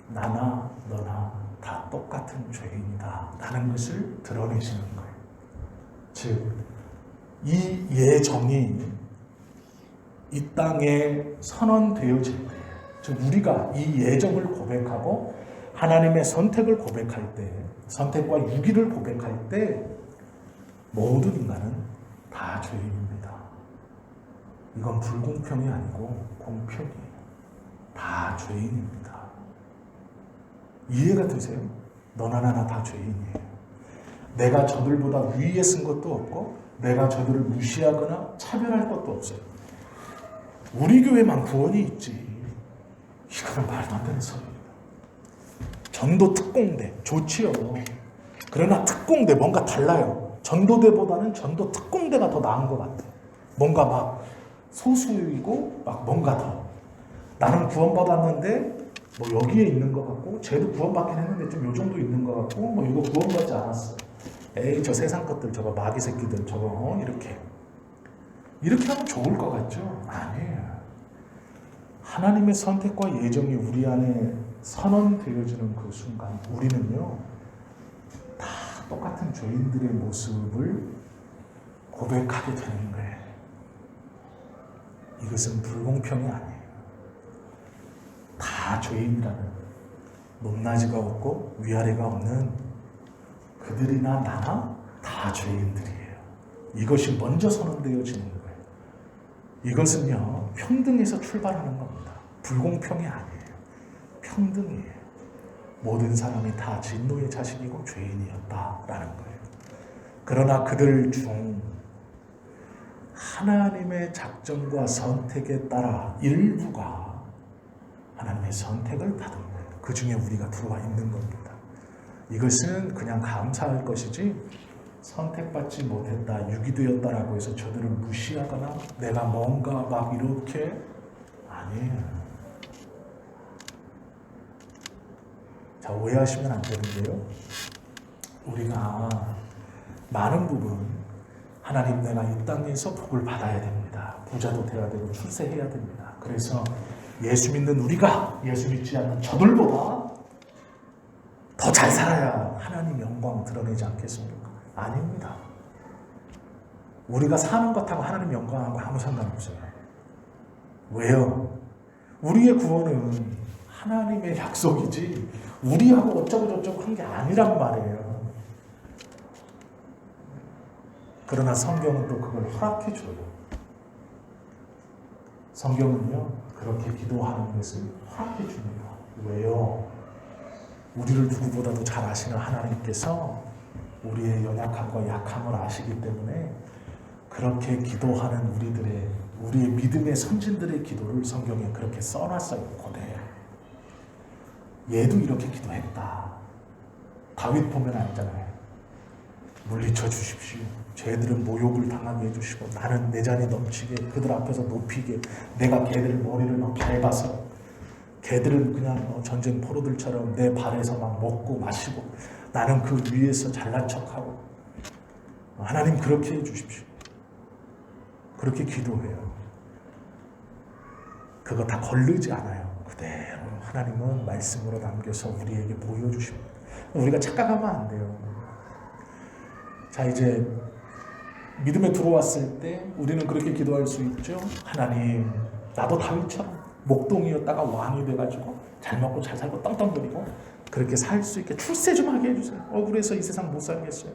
나나 너나 다 똑같은 죄인이다 라는 것을 드러내시는 거예요. 즉, 이 예정이 이 땅에 선언되어질 때, 즉 우리가 이 예정을 고백하고 하나님의 선택을 고백할 때, 선택과 유기를 고백할 때 모든 인간은 다 죄인입니다. 이건 불공평이 아니고 공평이에요. 다 죄인입니다. 이해가 되세요? 너나 나나 다 죄인이에요. 내가 저들보다 위에 쓴 것도 없고 내가 저들을 무시하거나 차별할 것도 없어요. 우리 교회만 구원이 있지. 이거는 말도 안 되는 소리입니다. 전도 특공대 좋지요. 그러나 특공대 뭔가 달라요. 전도대보다는 전도 특공대가 더 나은 것 같아요. 뭔가 막 소수이고 막 뭔가 더 나는 구원받았는데 뭐 여기에 있는 것 같고 쟤도 구원받긴 했는데 좀 요 정도 있는 것 같고 뭐 이거 구원받지 않았어. 에이 저 세상 것들 저거 마귀 새끼들 저거 이렇게 하면 좋을 것 같죠? 아니에요. 하나님의 선택과 예정이 우리 안에 선언되어지는 그 순간 우리는요 다 똑같은 죄인들의 모습을 고백하게 되는 거예요. 이것은 불공평이 아니에요. 다 죄인이라는, 높낮이가 없고 위아래가 없는 그들이나 나나 다 죄인들이에요. 이것이 먼저 선언되어지는 거예요. 이것은요 평등에서 출발하는 겁니다. 불공평이 아니에요. 평등이에요. 모든 사람이 다 진노의 자식이고 죄인이었다라는 거예요. 그러나 그들 중 하나님의 작정과 선택에 따라 일부가 하나님의 선택을 받은 거예요. 그 중에 우리가 들어와 있는 겁니다. 이것은 그냥 감사할 것이지 선택받지 못했다, 유기되었다라고 해서 저들을 무시하거나 내가 뭔가 막 이렇게 아니에요. 자, 오해하시면 안 되는데요. 우리가 많은 부분 하나님 내가 이 땅에서 복을 받아야 됩니다. 부자도 돼야 되고 출세해야 됩니다. 그래서 예수 믿는 우리가 예수 믿지 않는 저들보다 더 잘 살아야 하나님 영광 드러내지 않겠습니까? 아닙니다. 우리가 사는 것하고 하나님 영광하고 아무 상관없어요. 왜요? 우리의 구원은 하나님의 약속이지 우리하고 어쩌고 저쩌고 한 게 아니란 말이에요. 그러나 성경은 또 그걸 허락해 줘요. 성경은요 그렇게 기도하는 것을 허락해 줍니다. 왜요? 우리를 누구보다도 잘 아시는 하나님께서 우리의 연약함과 약함을 아시기 때문에 그렇게 기도하는 우리의 믿음의 선진들의 기도를 성경에 그렇게 써놨어요. 고대에. 얘도 이렇게 기도했다. 다윗 보면 알잖아요. 물리쳐 주십시오. 죄들은 모욕을 당하게 해주시고 나는 내 잔이 넘치게 그들 앞에서 높이게 내가 걔들 머리를 막 밟아서 걔들은 그냥 전쟁 포로들처럼 내 발에서 막 먹고 마시고 나는 그 위에서 잘난 척하고 하나님 그렇게 해주십시오. 그렇게 기도해요. 그거 다 거르지 않아요. 그대로 하나님은 말씀으로 남겨서 우리에게 보여주십니다. 우리가 착각하면 안 돼요. 자, 이제 믿음에 들어왔을 때 우리는 그렇게 기도할 수 있죠. 하나님, 나도 다윗처럼 목동이었다가 왕이 돼가지고 잘 먹고 잘 살고 떵떵거리고 그렇게 살 수 있게 출세 좀 하게 해주세요. 억울해서 이 세상 못 살겠어요.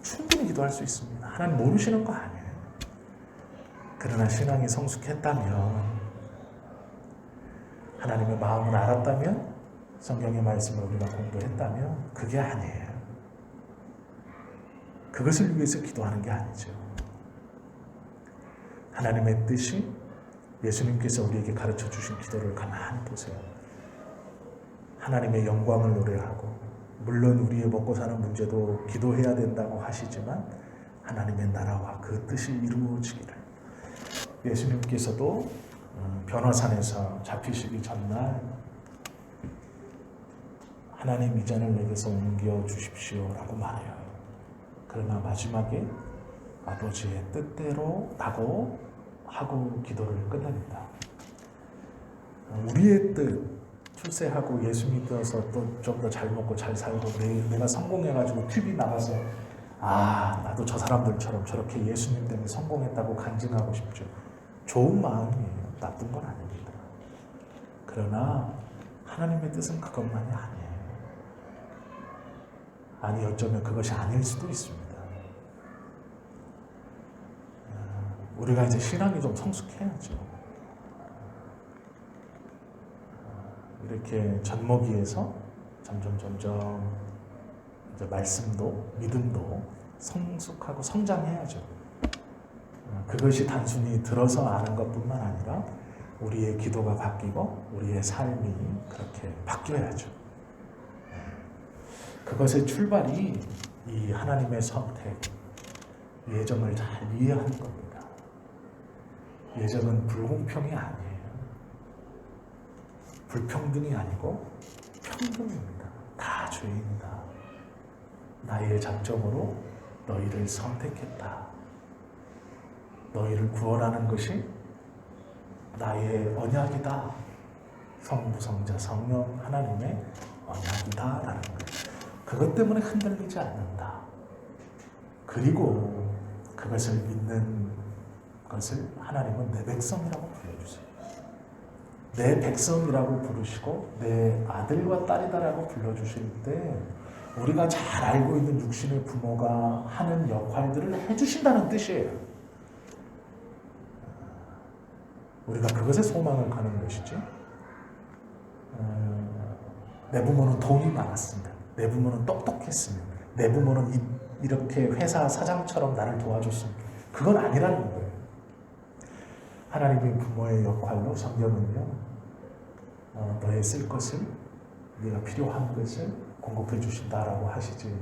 충분히 기도할 수 있습니다. 하나님 모르시는 거 아니에요. 그러나 신앙이 성숙했다면, 하나님의 마음을 알았다면, 성경의 말씀을 우리가 공부했다면 그게 아니에요. 그것을 위해서 기도하는 게 아니죠. 하나님의 뜻이 예수님께서 우리에게 가르쳐 주신 기도를 가만히 보세요. 하나님의 영광을 노래하고, 물론 우리의 먹고 사는 문제도 기도해야 된다고 하시지만 하나님의 나라와 그 뜻이 이루어지기를, 예수님께서도 변화산에서 잡히시기 전날 하나님 이 잔을 내게서 옮겨 주십시오라고 말해요. 그러나 마지막에 아버지의 뜻대로 라고 하고 기도를 끝냅니다. 우리의 뜻, 출세하고 예수 믿어서 또 좀 더 잘 먹고 잘 살고 내가 성공해가지고 TV 나가서 나도 저 사람들처럼 저렇게 예수님 때문에 성공했다고 간증하고 싶죠. 좋은 마음이에요. 나쁜 건 아닙니다. 그러나 하나님의 뜻은 그것만이 아니에요. 아니 어쩌면 그것이 아닐 수도 있습니다. 우리가 이제 신앙이 좀 성숙해야죠. 이렇게 젖먹이에서 점점 이제 말씀도 믿음도 성숙하고 성장해야죠. 그것이 단순히 들어서 아는 것뿐만 아니라 우리의 기도가 바뀌고 우리의 삶이 그렇게 바뀌어야죠. 그것의 출발이 이 하나님의 선택, 예정을 잘 이해하는 겁니다. 예정은 불공평이 아니에요. 불평등이 아니고 평등입니다. 다 죄인이다. 나의 작정으로 너희를 선택했다. 너희를 구원하는 것이 나의 언약이다. 성부, 성자, 성령 하나님의 언약이다라는 거예요. 그것 때문에 흔들리지 않는다. 그리고 그것을 믿는 것을 하나님은 내 백성이라고 불러주세요. 내 백성이라고 부르시고 내 아들과 딸이다라고 불러주실 때 우리가 잘 알고 있는 육신의 부모가 하는 역할들을 해주신다는 뜻이에요. 우리가 그것에 소망을 가는 것이지. 내 부모는 돈이 많았습니다. 내 부모는 똑똑했습니다. 내 부모는 이렇게 회사 사장처럼 나를 도와줬습니다. 그건 아니라는 거예요. 하나님의 부모의 역할로 성경은요, 너의 쓸 것을, 네가 필요한 것을 공급해 주신다라고 하시지,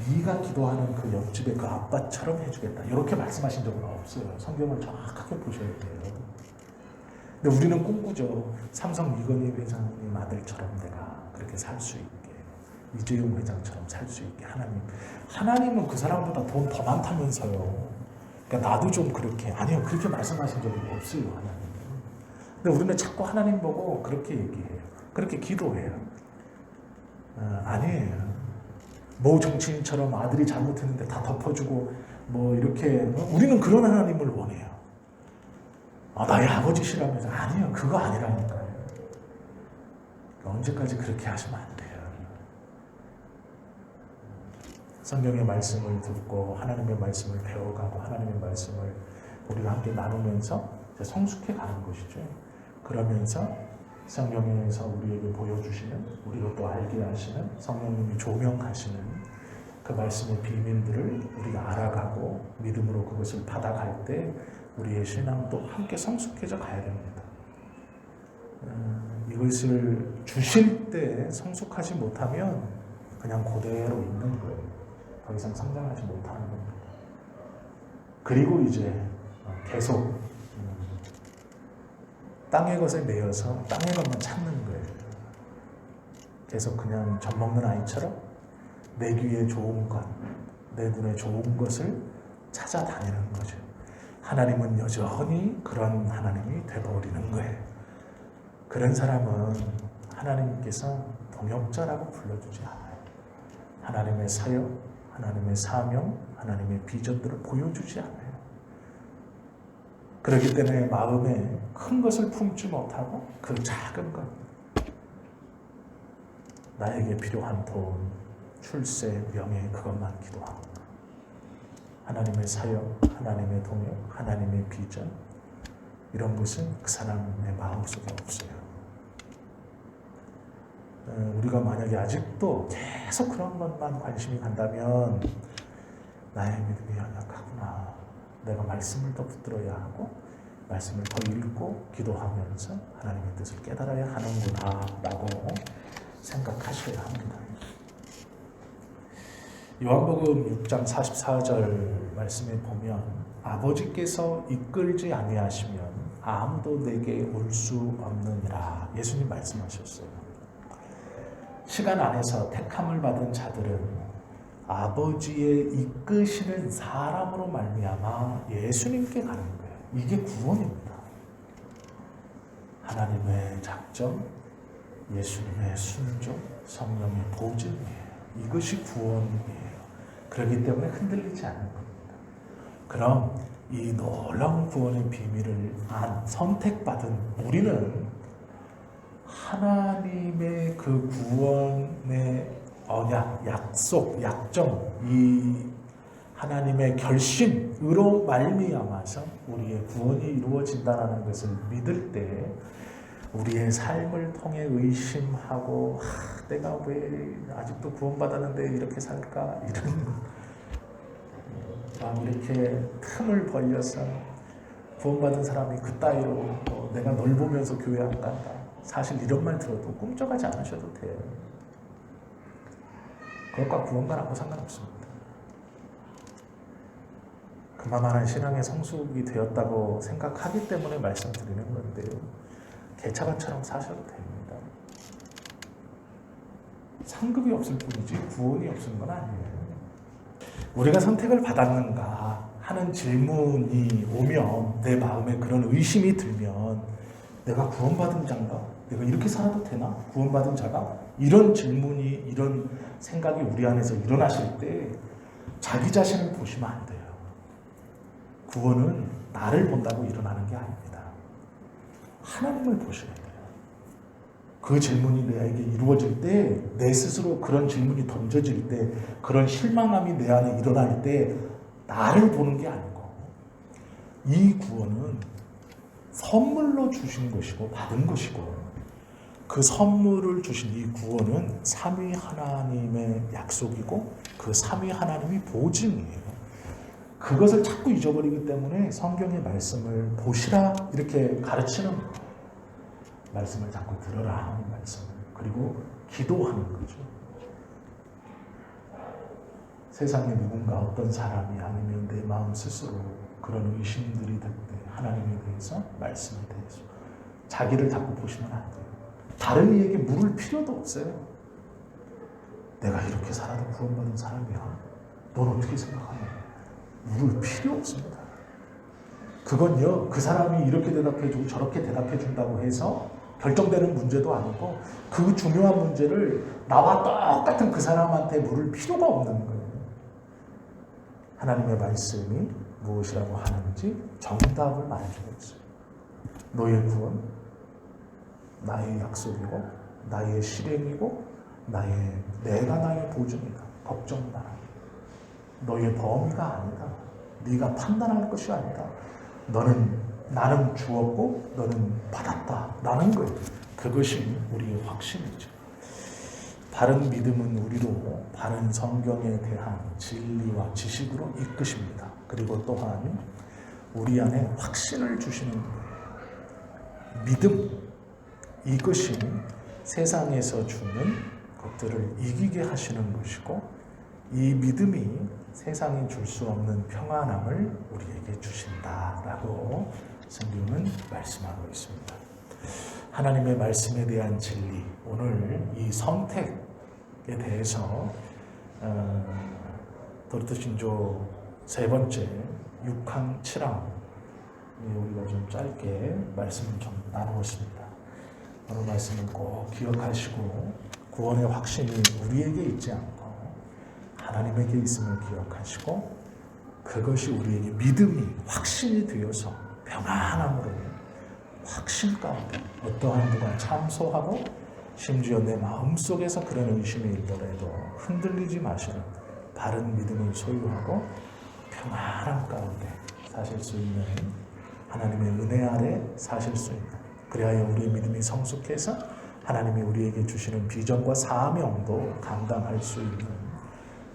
네가 기도하는 그 옆집의 그 아빠처럼 해주겠다 이렇게 말씀하신 적은 없어요. 성경을 정확하게 보셔야 돼요. 근데 우리는 꿈꾸죠. 삼성 이건희 회장님 아들처럼 내가 그렇게 살 수 있게, 이재용 회장처럼 살 수 있게. 하나님은 그 사람보다 돈 더 많다면서요. 그러니까 나도 좀 그렇게, 아니요, 그렇게 말씀하신 적이 없어요. 하나님. 근데 우리는 자꾸 하나님 보고 그렇게 얘기해요. 그렇게 기도해요. 아니에요. 모 정치인처럼 아들이 잘못했는데 다 덮어주고 뭐 이렇게, 우리는 그런 하나님을 원해요. 나의 아버지시라면서. 아니요, 그거 아니라니까요. 언제까지 그렇게 하시면 안 돼요. 성경의 말씀을 듣고 하나님의 말씀을 배워가고 하나님의 말씀을 우리가 함께 나누면서 성숙해 가는 것이죠. 그러면서 성경에서 우리에게 보여주시는, 우리가 또 알게 하시는, 성령님이 조명하시는 그 말씀의 비밀들을 우리가 알아가고 믿음으로 그것을 받아갈 때 우리의 신앙도 함께 성숙해져 가야 됩니다. 이것을 주실 때 성숙하지 못하면 그냥 그대로 있는 거예요. 더 이상 성장하지 못하는 겁니다. 그리고 이제 계속 땅의 것에 매여서 땅의 것만 찾는 거예요. 계속 그냥 젖 먹는 아이처럼 내 귀에 좋은 것, 내 눈에 좋은 것을 찾아다니는 거죠. 하나님은 여전히 그런 하나님이 되어버리는 거예요. 그런 사람은 하나님께서 동역자라고 불러주지 않아요. 하나님의 사역, 하나님의 사명, 하나님의 비전들을 보여주지 않아요. 그렇기 때문에 마음에 큰 것을 품지 못하고 그 작은 것, 나에게 필요한 돈, 출세, 명예, 그것만 기도하고, 하나님의 사역, 하나님의 동역, 하나님의 비전, 이런 것은 그 사람의 마음속에 없어요. 우리가 만약에 아직도 계속 그런 것만 관심이 간다면 나의 믿음이 연약하구나. 내가 말씀을 더 붙들어야 하고 말씀을 더 읽고 기도하면서 하나님의 뜻을 깨달아야 하는구나 라고 생각하셔야 합니다. 요한복음 6장 44절 말씀에 보면 아버지께서 이끌지 아니하시면 아무도 내게 올 수 없느니라. 예수님 말씀하셨어요. 시간 안에서 택함을 받은 자들은 아버지의 이끄시는 사람으로 말미암아 예수님께 가는 거예요. 이게 구원입니다. 하나님의 작정, 예수님의 순종, 성령의 보증이에요. 이것이 구원이에요. 그렇기 때문에 흔들리지 않는 겁니다. 그럼 이 놀라운 구원의 비밀을 선택받은 우리는 하나님의 그 구원의 언약, 약속, 약정, 이 하나님의 결심으로 말미암아서 우리의 구원이 이루어진다는 것을 믿을 때 우리의 삶을 통해 의심하고 내가 왜 아직도 구원받았는데 이렇게 살까? 이렇게 틈을 벌려서 구원받은 사람이 그따위로 내가 널 보면서 교회 안 간다. 사실 이런 말 들어도 꿈쩍하지 않으셔도 돼요. 그것과 구원과 아무 상관없습니다. 그만한 신앙의 성숙이 되었다고 생각하기 때문에 말씀드리는 건데요. 개차반처럼 사셔도 됩니다. 상급이 없을 뿐이지 구원이 없는 건 아니에요. 우리가 선택을 받았는가 하는 질문이 오면 내 마음에 그런 의심이 들면 내가 구원받은 자인가? 내가 이렇게 살아도 되나? 구원받은 자가? 이런 질문이 이런 생각이 우리 안에서 일어나실 때 자기 자신을 보시면 안 돼요. 구원은 나를 본다고 일어나는 게 아닙니다. 하나님을 보셔야 돼요. 그 질문이 내게 이루어질 때, 내 스스로 그런 질문이 던져질 때, 그런 실망감이 내 안에 일어날 때 나를 보는 게 아니고 이 구원은 선물로 주신 것이고 받은 것이고 그 선물을 주신 이 구원은 삼위 하나님의 약속이고 그 삼위 하나님이 보증이에요. 그것을 자꾸 잊어버리기 때문에 성경의 말씀을 보시라 이렇게 가르치는 거예요. 말씀을 자꾸 들어라 하는 말씀을. 그리고 기도하는 거죠. 세상에 누군가 어떤 사람이 아니면 내 마음 스스로 그런 의심들이 들 때 하나님에 대해서 말씀에 대해서 자기를 자꾸 보시면 안 돼요. 다른 이에게 물을 필요도 없어요. 내가 이렇게 살아도 구원받은 사람이야. 넌 어떻게 생각하냐? 물을 필요 없습니다. 그건요, 그 사람이 이렇게 대답해주고 저렇게 대답해준다고 해서 결정되는 문제도 아니고 그 중요한 문제를 나와 똑같은 그 사람한테 물을 필요가 없는 거예요. 하나님의 말씀이 무엇이라고 하는지 정답을 말해주고 있어요. 너의 구원, 나의 약속이고 나의 실행이고 내가 나의 보증이다. 걱정 마라. 너의 범위가 아니다. 네가 판단할 것이 아니다. 나는 주었고 너는 받았다. 라는 거예요. 그것이 우리의 확신이죠. 바른 믿음은 우리로 바른 성경에 대한 진리와 지식으로 이끄십니다. 그리고 또한 우리 안에 확신을 주시는 거예요. 믿음, 이것이 세상에서 주는 것들을 이기게 하시는 것이고 이 믿음이 세상이 줄 수 없는 평안함을 우리에게 주신다라고 성경은 말씀하고 있습니다. 하나님의 말씀에 대한 진리, 오늘 이 선택에 대해서 도르트 신조 세 번째 6항 7항 우리가 좀 짧게 말씀을 좀 나누었습니다. 오늘 말씀을 꼭 기억하시고 구원의 확신이 우리에게 있지 않고 하나님에게 있음을 기억하시고 그것이 우리에게 믿음이 확신이 되어서 평안함으로 확신 가운데 어떠한 누가 참소하고 심지어 내 마음속에서 그런 의심이 있더라도 흔들리지 마시는 바른 믿음을 소유하고 평안함 가운데 사실 수 있는 하나님의 은혜 아래 사실 수 있는 그리하여 우리의 믿음이 성숙해서 하나님이 우리에게 주시는 비전과 사명도 감당할 수 있는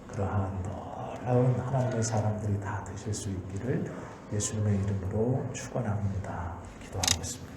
그러한 놀라운 하나님의 사람들이 다 되실 수 있기를 예수님의 이름으로 축원합니다. 기도하겠습니다.